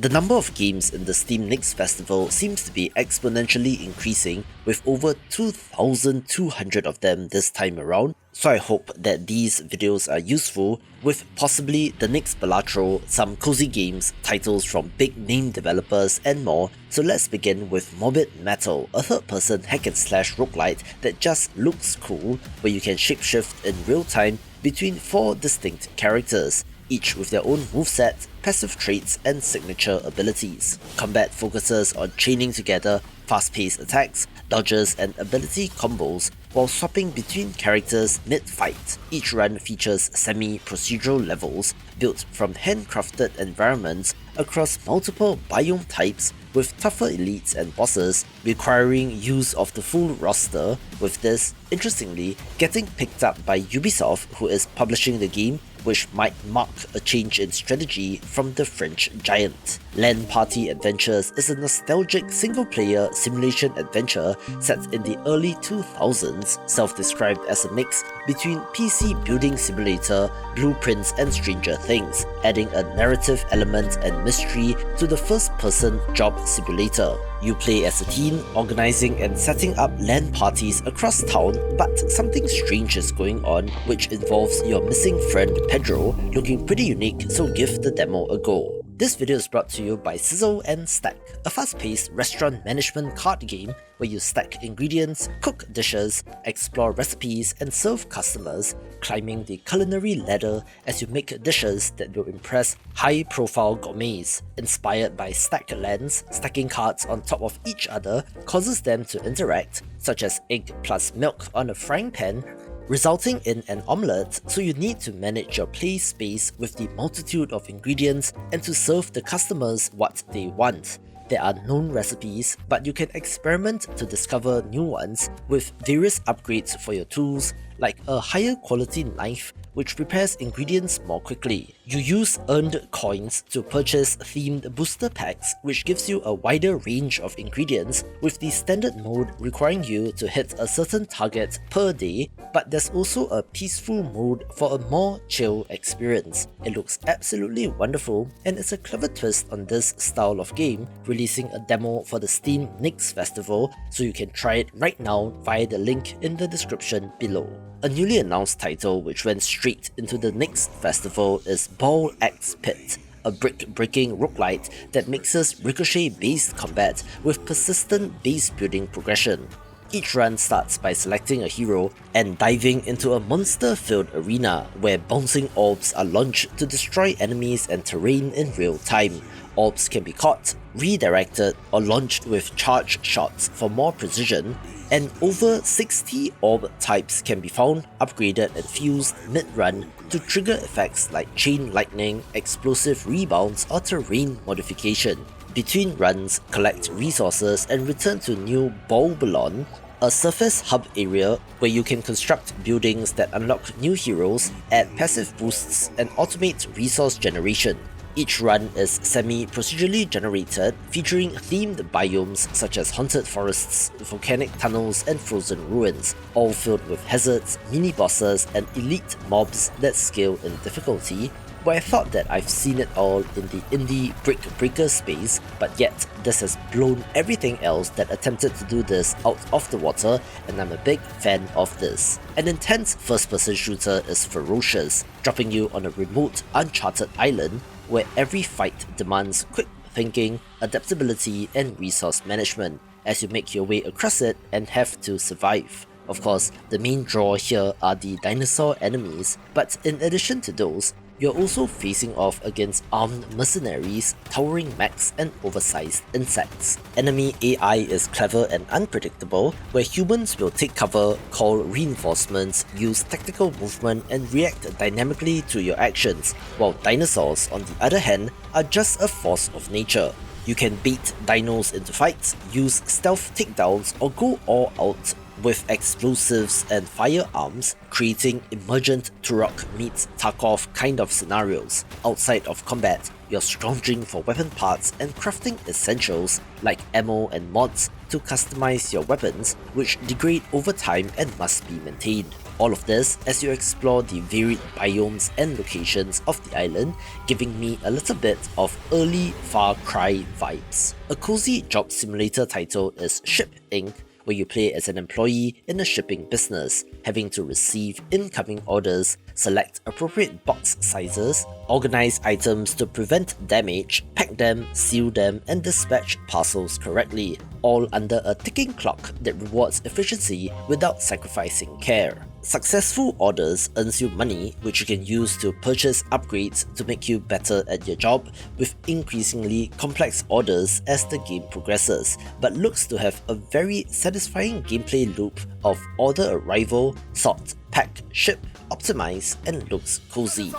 The number of games in the Steam Next Festival seems to be exponentially increasing, with over 2,200 of them this time around, so I hope that these videos are useful, with possibly the next Balatro, some cozy games, titles from big name developers and more. So let's begin with Morbid Metal, a third-person hack-and-slash roguelite that just looks cool, where you can shapeshift in real time between 4 distinct characters, each with their own moveset, passive traits and signature abilities. Combat focuses on chaining together fast-paced attacks, dodges and ability combos while swapping between characters mid-fight. Each run features semi-procedural levels built from handcrafted environments across multiple biome types, with tougher elites and bosses requiring use of the full roster, with this, interestingly, getting picked up by Ubisoft, who is publishing the game, which might mark a change in strategy from the French giant. LAN Party Adventures is a nostalgic single-player simulation adventure set in the early 2000s, self-described as a mix between PC building simulator, blueprints and Stranger Things, adding a narrative element and mystery to the first-person job simulator. You play as a teen, organizing and setting up LAN parties across town, but something strange is going on, which involves your missing friend Pedro, looking pretty unique, so give the demo a go. This video is brought to you by Sizzle and Stack, a fast-paced restaurant management card game where you stack ingredients, cook dishes, explore recipes and serve customers, climbing the culinary ladder as you make dishes that will impress high-profile gourmets. Inspired by stack LANs, stacking cards on top of each other causes them to interact, such as egg plus milk on a frying pan, resulting in an omelette, so you need to manage your play space with the multitude of ingredients and to serve the customers what they want. There are known recipes, but you can experiment to discover new ones with various upgrades for your tools, like a higher quality knife which prepares ingredients more quickly. You use earned coins to purchase themed booster packs, which gives you a wider range of ingredients, with the standard mode requiring you to hit a certain target per day, but there's also a peaceful mode for a more chill experience. It looks absolutely wonderful, and it's a clever twist on this style of game, releasing a demo for the Steam Next Festival, so you can try it right now via the link in the description below. A newly announced title which went straight into the Next Festival is Ball Axe Pit, a brick-breaking roguelite that mixes ricochet-based combat with persistent base-building progression. Each run starts by selecting a hero and diving into a monster-filled arena where bouncing orbs are launched to destroy enemies and terrain in real time. Orbs can be caught, redirected, or launched with charge shots for more precision, and over 60 orb types can be found, upgraded and fused mid-run to trigger effects like chain lightning, explosive rebounds or terrain modification. Between runs, collect resources and return to New Babylon, a surface hub area where you can construct buildings that unlock new heroes, add passive boosts and automate resource generation. Each run is semi-procedurally generated, featuring themed biomes such as haunted forests, volcanic tunnels and frozen ruins, all filled with hazards, mini-bosses and elite mobs that scale in difficulty, where I thought that I've seen it all in the indie brick breaker space, but yet this has blown everything else that attempted to do this out of the water, and I'm a big fan of this. An intense first-person shooter is FEROCIOUS, dropping you on a remote, uncharted island where every fight demands quick thinking, adaptability and resource management as you make your way across it and have to survive. Of course, the main draw here are the dinosaur enemies, but in addition to those, you're also facing off against armed mercenaries, towering mechs and oversized insects. Enemy AI is clever and unpredictable, where humans will take cover, call reinforcements, use tactical movement and react dynamically to your actions, while dinosaurs, on the other hand, are just a force of nature. You can bait dinos into fights, use stealth takedowns or go all out with explosives and firearms, creating emergent Turok meets Tarkov kind of scenarios. Outside of combat, you're scrounging for weapon parts and crafting essentials like ammo and mods to customize your weapons, which degrade over time and must be maintained. All of this as you explore the varied biomes and locations of the island, giving me a little bit of early Far Cry vibes. A cozy job simulator title is Ship Inc., where you play as an employee in a shipping business, having to receive incoming orders, select appropriate box sizes, organize items to prevent damage, pack them, seal them, and dispatch parcels correctly, all under a ticking clock that rewards efficiency without sacrificing care. Successful orders earns you money, which you can use to purchase upgrades to make you better at your job, with increasingly complex orders as the game progresses, but looks to have a very satisfying gameplay loop of order arrival, sort, pack, ship, optimize, and looks cozy.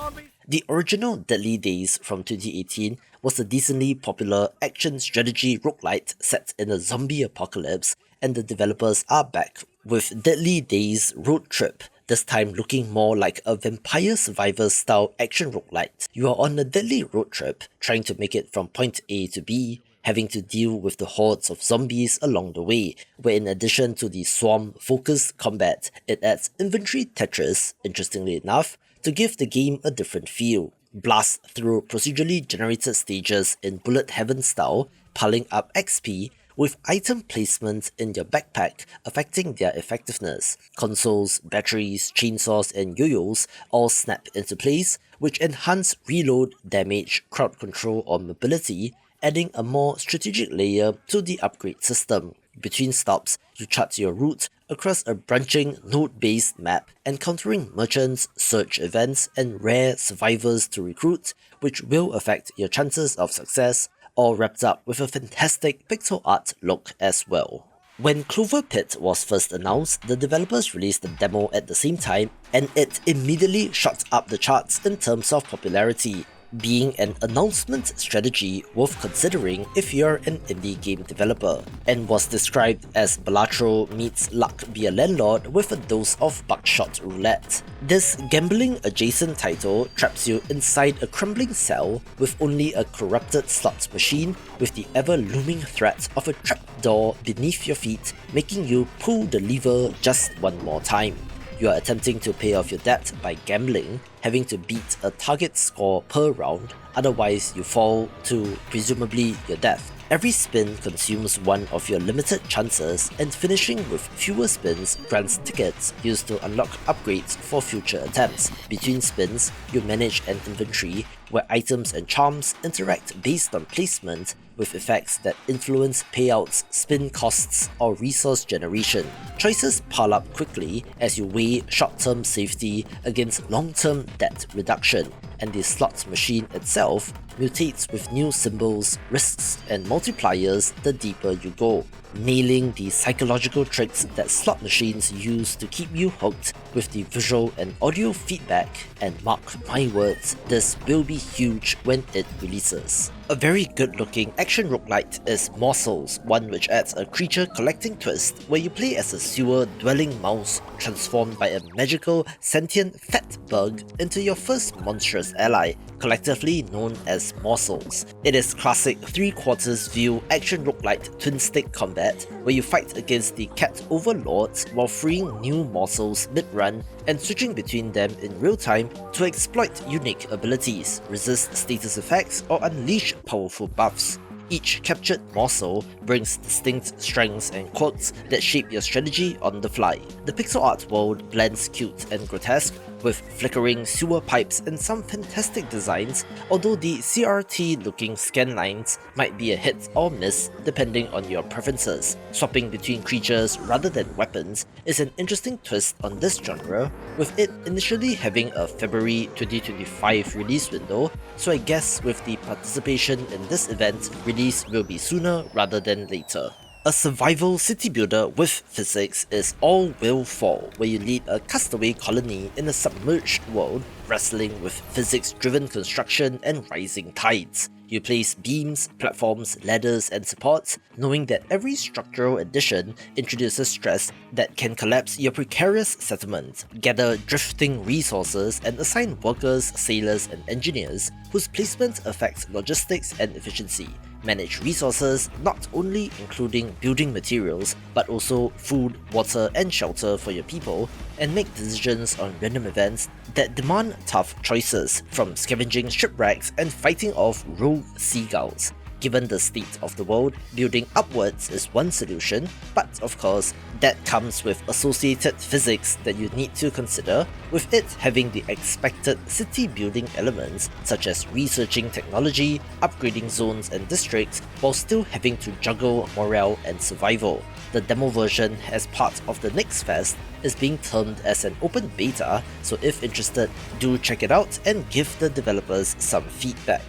The original Deadly Days from 2018 was a decently popular action strategy roguelite set in a zombie apocalypse, and the developers are back with Deadly Days Roadtrip, this time looking more like a Vampire Survivor style action roguelite. You are on a deadly road trip, trying to make it from point A to B, having to deal with the hordes of zombies along the way, where in addition to the swarm-focused combat, it adds inventory Tetris, interestingly enough, to give the game a different feel. Blast through procedurally generated stages in bullet heaven style, piling up XP, with item placement in your backpack affecting their effectiveness. Consoles, batteries, chainsaws, and yo-yos all snap into place, which enhance reload, damage, crowd control, or mobility, adding a more strategic layer to the upgrade system. Between stops, you chart your route across a branching node-based map, encountering merchants, search events, and rare survivors to recruit, which will affect your chances of success, all wrapped up with a fantastic pixel art look as well. When CloverPit was first announced, the developers released a demo at the same time, and it immediately shot up the charts in terms of popularity, being an announcement strategy worth considering if you're an indie game developer, and was described as Balatro meets Luck Be a Landlord with a dose of buckshot roulette. This gambling adjacent title traps you inside a crumbling cell with only a corrupted slots machine, with the ever looming threat of a trapdoor beneath your feet, making you pull the lever just one more time. You are attempting to pay off your debt by gambling, having to beat a target score per round, otherwise you fall to, presumably, your death. Every spin consumes one of your limited chances, and finishing with fewer spins grants tickets used to unlock upgrades for future attempts. Between spins, you manage an inventory where items and charms interact based on placement, with effects that influence payouts, spin costs, or resource generation. Choices pile up quickly as you weigh short-term safety against long-term debt reduction, and the slots machine itself mutates with new symbols, risks, and multipliers the deeper you go, nailing the psychological tricks that slot machines use to keep you hooked with the visual and audio feedback, and mark my words, this will be huge when it releases. A very good looking action roguelite is Morsels, one which adds a creature collecting twist where you play as a sewer dwelling mouse transformed by a magical sentient fat bug into your first monstrous ally, collectively known as Morsels. It is classic 3/4 view action roguelite twin stick combat where you fight against the cat overlords while freeing new morsels mid-run and switching between them in real time to exploit unique abilities, resist status effects, or unleash powerful buffs. Each captured morsel brings distinct strengths and quirks that shape your strategy on the fly. The pixel art world blends cute and grotesque, with flickering sewer pipes and some fantastic designs, although the CRT-looking scan lines might be a hit or miss depending on your preferences. Swapping between creatures rather than weapons is an interesting twist on this genre, with it initially having a February 2025 release window, so I guess with the participation in this event, release will be sooner rather than later. A survival city builder with physics is All Will Fall, where you lead a castaway colony in a submerged world, wrestling with physics-driven construction and rising tides. You place beams, platforms, ladders, and supports, knowing that every structural addition introduces stress that can collapse your precarious settlement. Gather drifting resources and assign workers, sailors, and engineers whose placement affects logistics and efficiency. manage resources, not only including building materials, but also food, water, and shelter for your people, and make decisions on random events that demand tough choices, from scavenging shipwrecks and fighting off rogue seagulls. Given the state of the world, building upwards is one solution, but of course, that comes with associated physics that you need to consider, with it having the expected city building elements such as researching technology, upgrading zones and districts, while still having to juggle morale and survival. The demo version, as part of the next fest, is being termed as an open beta, so if interested, do check it out and give the developers some feedback.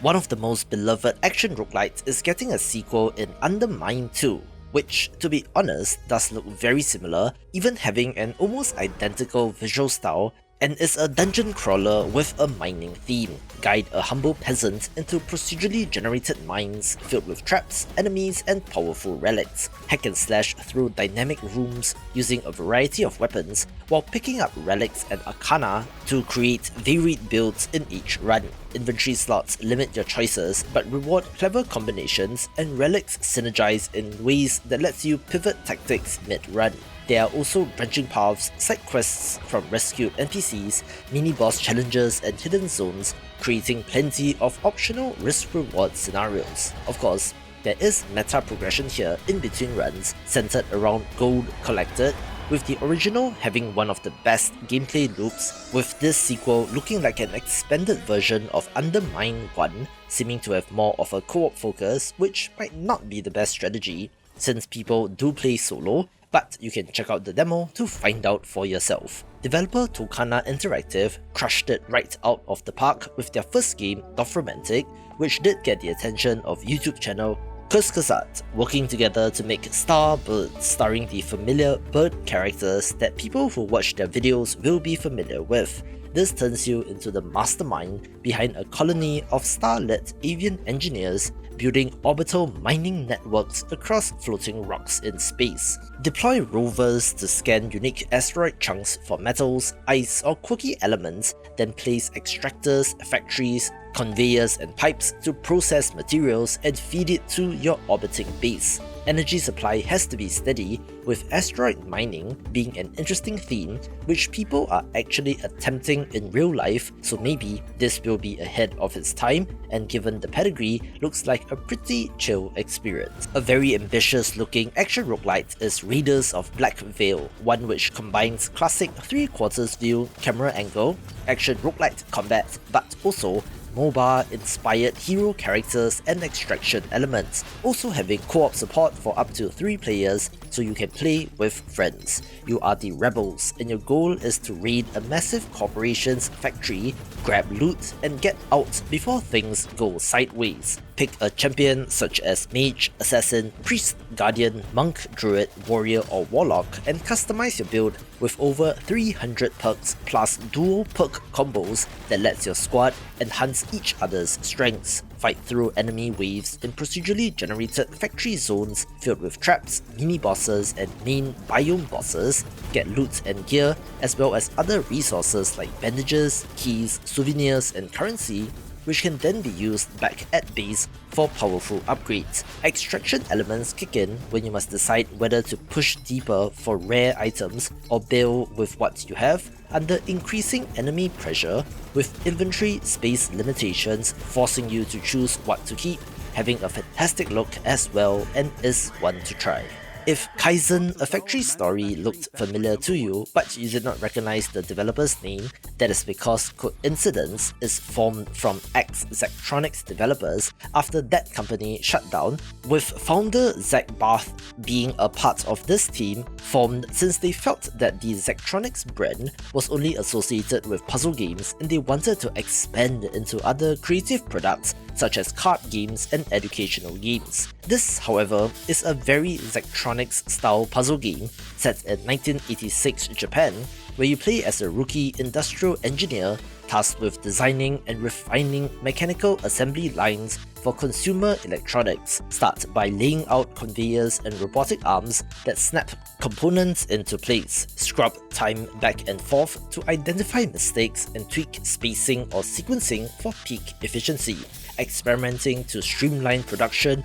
One of the most beloved action roguelites is getting a sequel in UnderMine 2, which, to be honest, does look very similar, even having an almost identical visual style, and is a dungeon crawler with a mining theme. Guide a humble peasant into procedurally generated mines filled with traps, enemies, and powerful relics. Hack and slash through dynamic rooms using a variety of weapons, while picking up relics and arcana to create varied builds in each run. Inventory slots limit your choices, but reward clever combinations, and relics synergize in ways that lets you pivot tactics mid-run. There are also branching paths, side quests from rescued NPCs, mini-boss challenges and hidden zones, creating plenty of optional risk-reward scenarios. Of course, there is meta progression here in between runs, centered around gold collected, with the original having one of the best gameplay loops, with this sequel looking like an expanded version of UnderMine 1, seeming to have more of a co-op focus, which might not be the best strategy, since people do play solo, but you can check out the demo to find out for yourself. Developer Tokana Interactive crushed it right out of the park with their first game, Dofromantic, which did get the attention of YouTube channel Kuskasat, working together to make Star Bird, starring the familiar bird characters that people who watch their videos will be familiar with. This turns you into the mastermind behind a colony of star-lit avian engineers building orbital mining networks across floating rocks in space. Deploy rovers to scan unique asteroid chunks for metals, ice, or quirky elements, then place extractors, factories, conveyors, and pipes to process materials and feed it to your orbiting base. Energy supply has to be steady, with asteroid mining being an interesting theme which people are actually attempting in real life, so maybe this will be ahead of its time, and given the pedigree, looks like a pretty chill experience. A very ambitious looking action roguelite is Raiders of Blackveil, one which combines classic 3/4 view camera angle, action roguelite combat, but also MOBA-inspired hero characters and extraction elements, also having co-op support for up to 3 players so you can play with friends. You are the rebels and your goal is to raid a massive corporation's factory, grab loot, and get out before things go sideways. Pick a champion such as mage, assassin, priest, guardian, monk, druid, warrior, or warlock, and customize your build with over 300 perks plus dual perk combos that lets your squad enhance each other's strengths. Fight through enemy waves in procedurally generated factory zones filled with traps, mini-bosses, and main biome bosses, get loot and gear, as well as other resources like bandages, keys, souvenirs, and currency, which can then be used back at base for powerful upgrades. Extraction elements kick in when you must decide whether to push deeper for rare items or bail with what you have under increasing enemy pressure, with inventory space limitations forcing you to choose what to keep, having a fantastic look as well and is one to try. If Kaizen, a factory story, looked familiar to you, but you did not recognize the developer's name, that is because Coincidence is formed from ex-Zachtronics developers after that company shut down, with founder Zach Barth being a part of this team, formed since they felt that the Zachtronics brand was only associated with puzzle games and they wanted to expand into other creative products such as card games and educational games. This, however, is a very Zachtronics-style puzzle game set in 1986 Japan, where you play as a rookie industrial engineer tasked with designing and refining mechanical assembly lines for consumer electronics. Start by laying out conveyors and robotic arms that snap components into place. Scrub time back and forth to identify mistakes and tweak spacing or sequencing for peak efficiency. experimenting to streamline production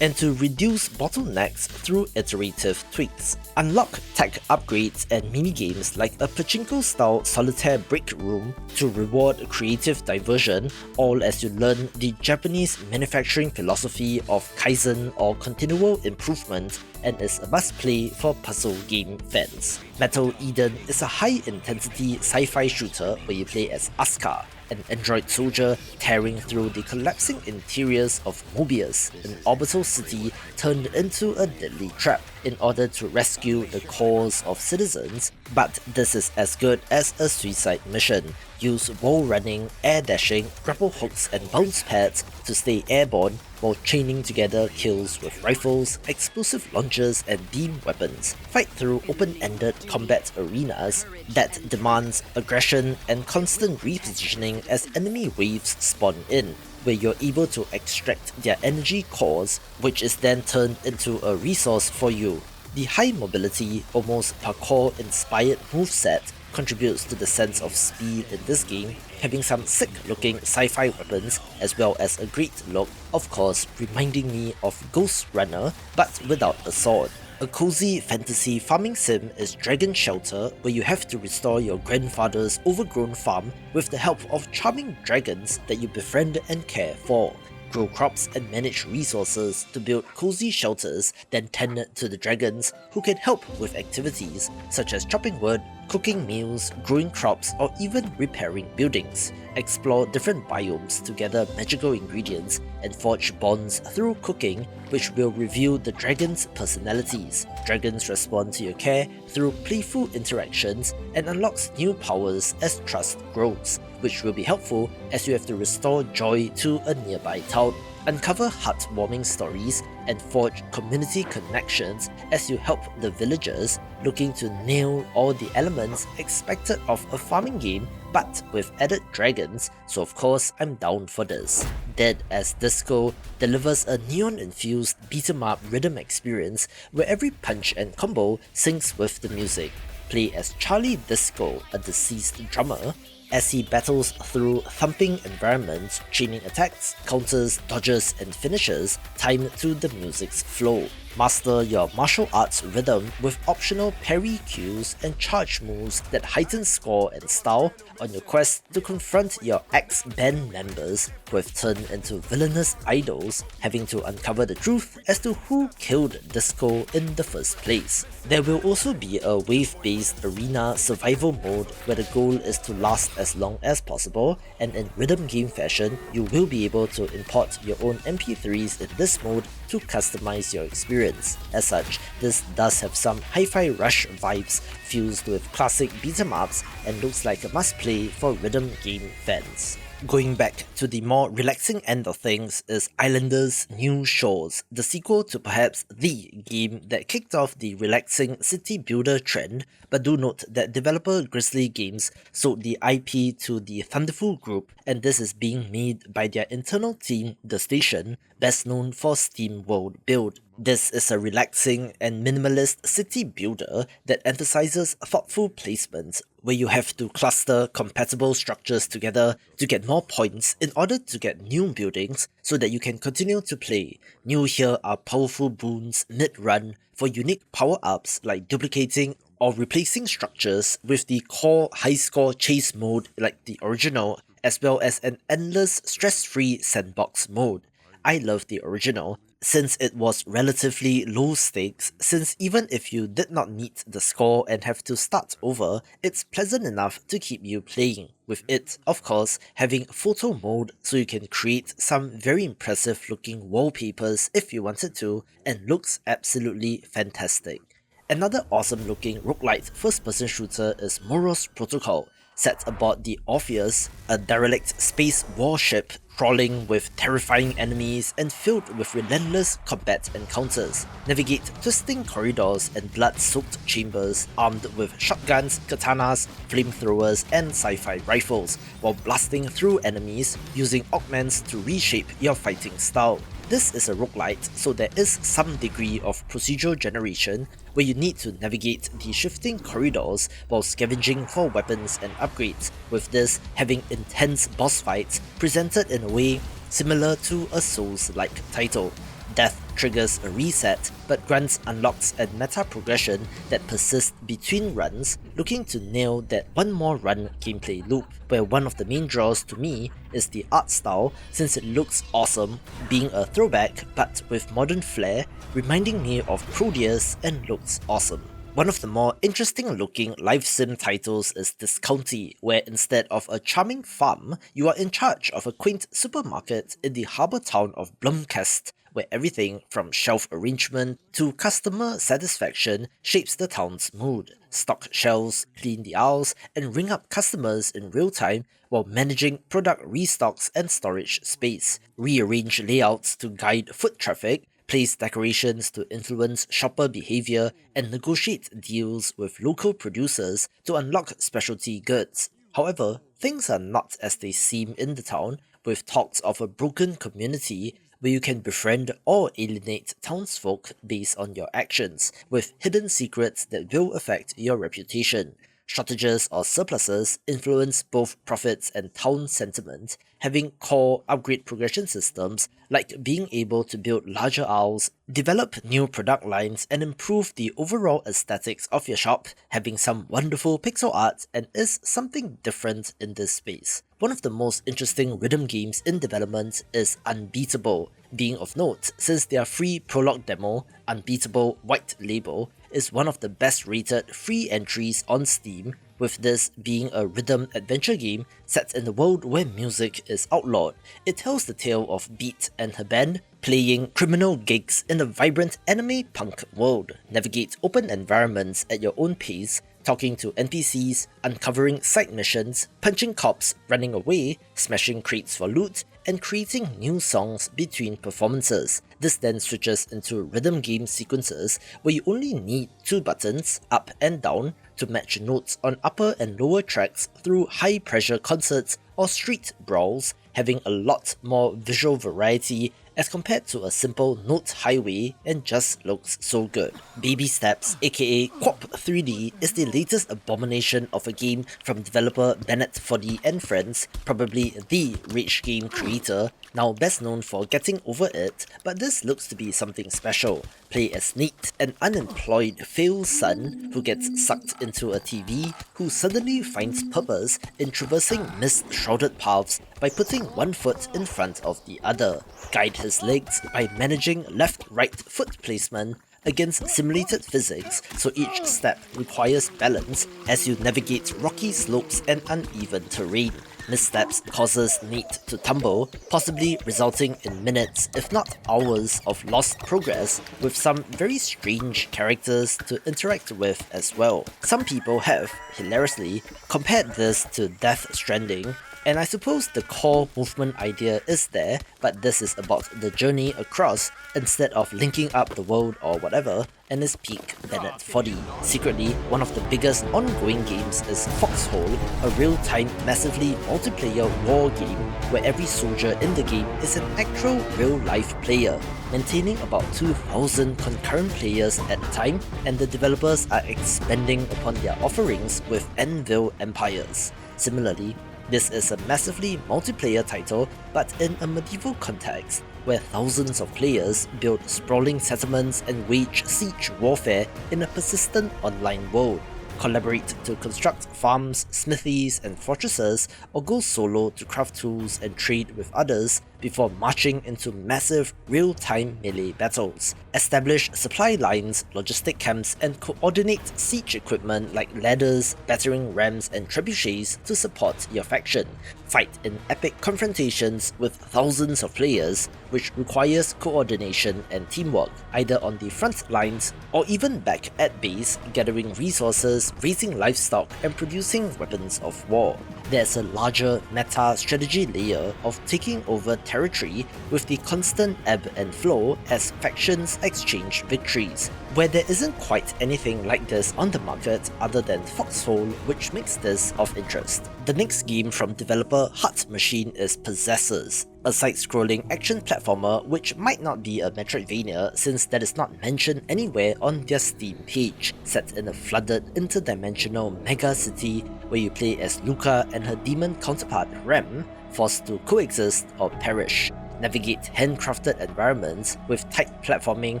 and to reduce bottlenecks through iterative tweaks. Unlock tech upgrades and minigames like a pachinko-style solitaire break room to reward creative diversion, all as you learn the Japanese manufacturing philosophy of Kaizen or continual improvement, and is a must-play for puzzle game fans. Metal Eden is a high-intensity sci-fi shooter where you play as Asuka, an android soldier tearing through the collapsing interiors of Mobius, an orbital city turned into a deadly trap, in order to rescue the cores of citizens, but this is as good as a suicide mission. Use wall running, air dashing, grapple hooks and bounce pads to stay airborne while chaining together kills with rifles, explosive launchers and beam weapons. Fight through open-ended combat arenas that demands aggression and constant repositioning as enemy waves spawn in, where you're able to extract their energy cores, which is then turned into a resource for you. The high mobility, almost parkour-inspired moveset contributes to the sense of speed in this game, having some sick looking sci-fi weapons as well as a great look, of course reminding me of Ghost Runner but without a sword. A cozy fantasy farming sim is Dragon Shelter, where you have to restore your grandfather's overgrown farm with the help of charming dragons that you befriend and care for. Grow crops and manage resources to build cozy shelters, then tend to the dragons who can help with activities such as chopping wood, cooking meals, growing crops or even repairing buildings. Explore different biomes to gather magical ingredients and forge bonds through cooking, which will reveal the dragons' personalities. Dragons respond to your care through playful interactions and unlocks new powers as trust grows, which will be helpful as you have to restore joy to a nearby town. Uncover heartwarming stories and forge community connections as you help the villagers looking to nail all the elements expected of a farming game, but with added dragons, so of course I'm down for this. Dead as Disco delivers a neon-infused beat-em-up rhythm experience where every punch and combo syncs with the music. Play as Charlie Disco, a deceased drummer, as he battles through thumping environments, chaining attacks, counters, dodges and finishes timed to the music's flow. Master your martial arts rhythm with optional parry cues and charge moves that heighten score and style on your quest to confront your ex-band members who have turned into villainous idols, having to uncover the truth as to who killed Disco in the first place. There will also be a wave-based arena survival mode where the goal is to last as long as possible, and in rhythm game fashion, you will be able to import your own MP3s in this mode to customize your experience. As such, this does have some Hi-Fi Rush vibes fused with classic beat-em-ups and looks like a must-play for rhythm game fans. Going back to the more relaxing end of things is Islanders New Shores, the sequel to perhaps the game that kicked off the relaxing city builder trend, but do note that developer Grizzly Games sold the IP to the Thunderful Group, and this is being made by their internal team, The Station, best known for SteamWorld Build. This is a relaxing and minimalist city builder that emphasizes thoughtful placement, where you have to cluster compatible structures together to get more points in order to get new buildings so that you can continue to play. New here are powerful boons mid-run for unique power-ups like duplicating or replacing structures with the core high-score chase mode like the original, as well as an endless stress-free sandbox mode. I love the original, since it was relatively low stakes, since even if you did not meet the score and have to start over, it's pleasant enough to keep you playing, with it, of course, having photo mode so you can create some very impressive looking wallpapers if you wanted to, and looks absolutely fantastic. Another awesome looking roguelite first person shooter is Moros Protocol, set aboard the Orpheus, a derelict space warship crawling with terrifying enemies and filled with relentless combat encounters. Navigate twisting corridors and blood-soaked chambers armed with shotguns, katanas, flamethrowers and sci-fi rifles, while blasting through enemies using augments to reshape your fighting style. This is a roguelite, so there is some degree of procedural generation where you need to navigate the shifting corridors while scavenging for weapons and upgrades, with this having intense boss fights presented in a way similar to a Souls-like title. Death triggers a reset, but grants unlocks and meta progression that persists between runs, looking to nail that one more run gameplay loop, where one of the main draws to me is the art style, since it looks awesome, being a throwback but with modern flair, reminding me of Proteus and looks awesome. One of the more interesting looking live sim titles is Discounty, where instead of a charming farm, you are in charge of a quaint supermarket in the harbour town of Blomkast, where everything from shelf arrangement to customer satisfaction shapes the town's mood. Stock shelves, clean the aisles, and ring up customers in real time while managing product restocks and storage space. Rearrange layouts to guide foot traffic, place decorations to influence shopper behavior, and negotiate deals with local producers to unlock specialty goods. However, things are not as they seem in the town, with talks of a broken community where you can befriend or alienate townsfolk based on your actions, with hidden secrets that will affect your reputation. Shortages or surpluses influence both profits and town sentiment, having core upgrade progression systems like being able to build larger aisles, develop new product lines, and improve the overall aesthetics of your shop, having some wonderful pixel art, and is something different in this space. One of the most interesting rhythm games in development is Unbeatable, being of note since their free prologue demo, Unbeatable White Label, is one of the best rated free entries on Steam, with this being a rhythm adventure game set in a world where music is outlawed. It tells the tale of Beat and her band playing criminal gigs in a vibrant anime punk world, navigate open environments at your own pace, talking to NPCs, uncovering side missions, punching cops, running away, smashing crates for loot, and creating new songs between performances. This then switches into rhythm game sequences where you only need 2 buttons, up and down, to match notes on upper and lower tracks through high pressure concerts or street brawls, having a lot more visual variety as compared to a simple note highway, and just looks so good. Baby Steps, aka Quap 3D, is the latest abomination of a game from developer Bennett Foddy and friends, probably the Rage game creator, now best known for Getting Over It, but this looks to be something special. Play as Nate, an unemployed failed son who gets sucked into a TV, who suddenly finds purpose in traversing mist-shrouded paths by putting one foot in front of the other. Guide his legs by managing left-right foot placement against simulated physics, so each step requires balance as you navigate rocky slopes and uneven terrain. Missteps causes Nate to tumble, possibly resulting in minutes, if not hours, of lost progress, with some very strange characters to interact with as well. Some people have, hilariously, compared this to Death Stranding, and I suppose the core movement idea is there, but this is about the journey across instead of linking up the world or whatever, and is peak Bennett Foddy. Secretly, one of the biggest ongoing games is Foxhole, a real-time, massively multiplayer war game where every soldier in the game is an actual real-life player, maintaining about 2,000 concurrent players at a time, and the developers are expanding upon their offerings with Anvil Empires. Similarly, this is a massively multiplayer title, but in a medieval context, where thousands of players build sprawling settlements and wage siege warfare in a persistent online world, collaborate to construct farms, smithies, and fortresses, or go solo to craft tools and trade with others before marching into massive, real-time melee battles. Establish supply lines, logistic camps, and coordinate siege equipment like ladders, battering rams, and trebuchets to support your faction. Fight in epic confrontations with thousands of players, which requires coordination and teamwork, either on the front lines or even back at base, gathering resources, raising livestock, and producing weapons of war. There's a larger meta strategy layer of taking over territory with the constant ebb and flow as factions exchange victories, where there isn't quite anything like this on the market other than Foxhole, which makes this of interest. The next game from developer Heart Machine is Possessors, a side-scrolling action platformer which might not be a Metroidvania since that is not mentioned anywhere on their Steam page, set in a flooded interdimensional mega city where you play as Luca and her demon counterpart Rem, forced to coexist or perish. Navigate handcrafted environments with tight platforming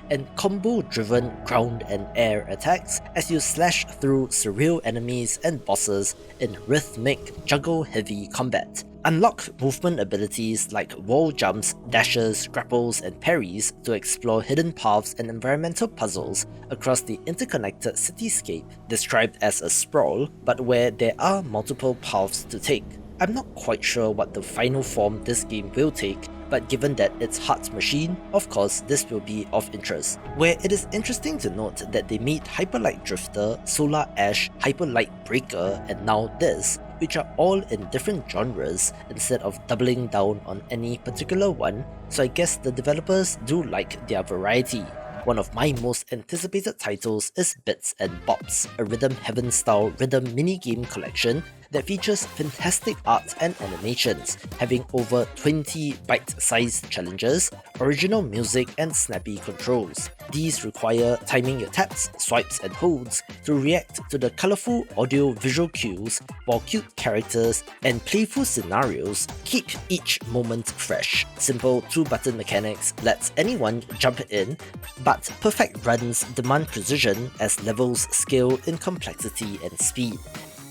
and combo-driven ground and air attacks as you slash through surreal enemies and bosses in rhythmic, juggle-heavy combat. Unlock movement abilities like wall jumps, dashes, grapples, and parries to explore hidden paths and environmental puzzles across the interconnected cityscape, described as a sprawl, but where there are multiple paths to take. I'm not quite sure what the final form this game will take, but given that it's Heart Machine, of course this will be of interest. Where it is interesting to note that they made Hyperlight Drifter, Solar Ash, Hyperlight Breaker, and now this, which are all in different genres instead of doubling down on any particular one, so I guess the developers do like their variety. One of my most anticipated titles is Bits and Bops, a Rhythm Heaven style rhythm minigame collection that features fantastic art and animations, having over 20 bite-sized challenges, original music and snappy controls. These require timing your taps, swipes and holds to react to the colourful audio-visual cues, while cute characters and playful scenarios keep each moment fresh. Simple 2-button mechanics lets anyone jump in, but perfect runs demand precision as levels scale in complexity and speed.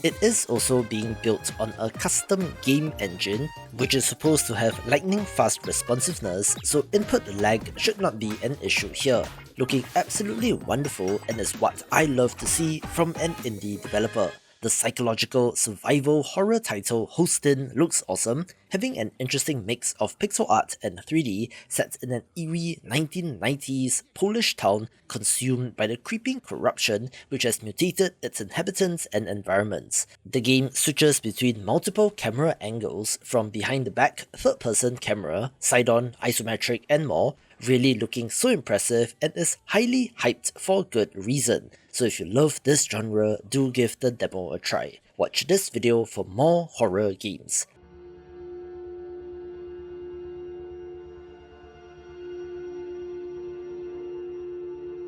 It is also being built on a custom game engine, which is supposed to have lightning-fast responsiveness, so input lag should not be an issue here. Looking absolutely wonderful and is what I love to see from an indie developer. The psychological survival horror title Hostin looks awesome, having an interesting mix of pixel art and 3D set in an eerie 1990s Polish town consumed by the creeping corruption which has mutated its inhabitants and environments. The game switches between multiple camera angles from behind the back, third-person camera, side-on, isometric and more, really looking so impressive and is highly hyped for good reason. So if you love this genre, do give the demo a try. Watch this video for more horror games.